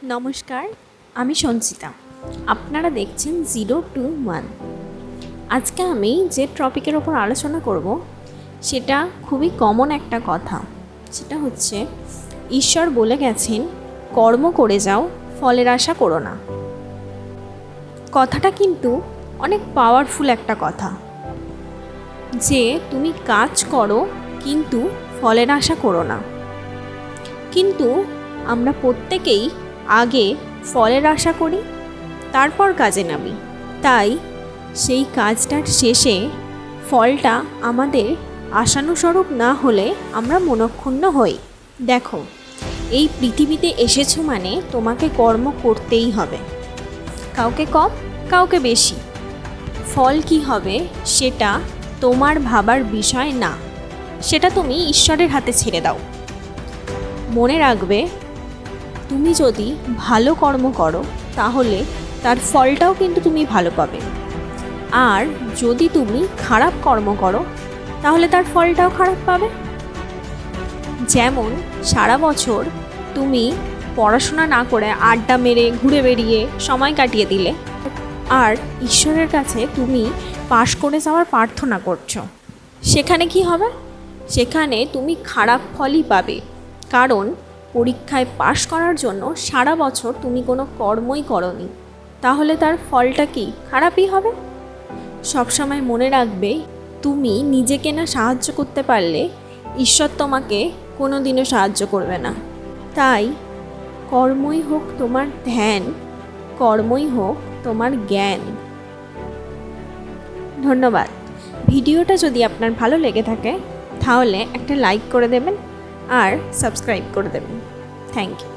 নমস্কার, আমি সঞ্চিতা। আপনারা দেখছেন 0 to 1। আজকে আমি যে টপিকের ওপর আলোচনা করব সেটা খুবই কমন একটা কথা। সেটা হচ্ছে ঈশ্বর বলে গেছেন, কর্ম করে যাও, ফলের আশা করো না। কথাটা কিন্তু অনেক পাওয়ারফুল একটা কথা, যে তুমি কাজ করো কিন্তু ফলের আশা করো না। কিন্তু আমরা প্রত্যেকেই আগে ফলের আশা করি, তারপর কাজে নামি। তাই সেই কাজটার শেষে ফলটা আমাদের আশানুস্বরূপ না হলে আমরা মনঃক্ষুণ্ণ হই। দেখো, এই পৃথিবীতে এসেছো মানে তোমাকে কর্ম করতেই হবে, কাউকে কম কাউকে বেশি। ফল কি হবে সেটা তোমার ভাবার বিষয় না, সেটা তুমি ঈশ্বরের হাতে ছেড়ে দাও। মনে রাখবে, তুমি যদি ভালো কর্ম করো তাহলে তার ফলটাও কিন্তু তুমি ভালো পাবে, আর যদি তুমি খারাপ কর্ম করো তাহলে তার ফলটাও খারাপ পাবে। যেমন সারা বছর তুমি পড়াশোনা না করে আড্ডা মেরে ঘুরে বেরিয়ে সময় কাটিয়ে দিলে, আর ঈশ্বরের কাছে তুমি পাশ করে যাওয়ার প্রার্থনা করছো, সেখানে কি হবে? সেখানে তুমি খারাপ ফলই পাবে, কারণ পরীক্ষায় পাশ করার জন্য সারা বছর তুমি কোনো কর্মই করনি। তাহলে তার ফলটা কি খারাপই হবে। সবসময় মনে রাখবে, তুমি নিজেকে না সাহায্য করতে পারলে ঈশ্বর তোমাকে কোনো দিনও সাহায্য করবে না। তাই কর্মই হোক তোমার ধ্যান, কর্মই হোক তোমার জ্ঞান। ধন্যবাদ। ভিডিওটা যদি আপনার ভালো লেগে থাকে তাহলে একটা লাইক করে দেবেন আর সাবস্ক্রাইব করে দেবেন। Thank you.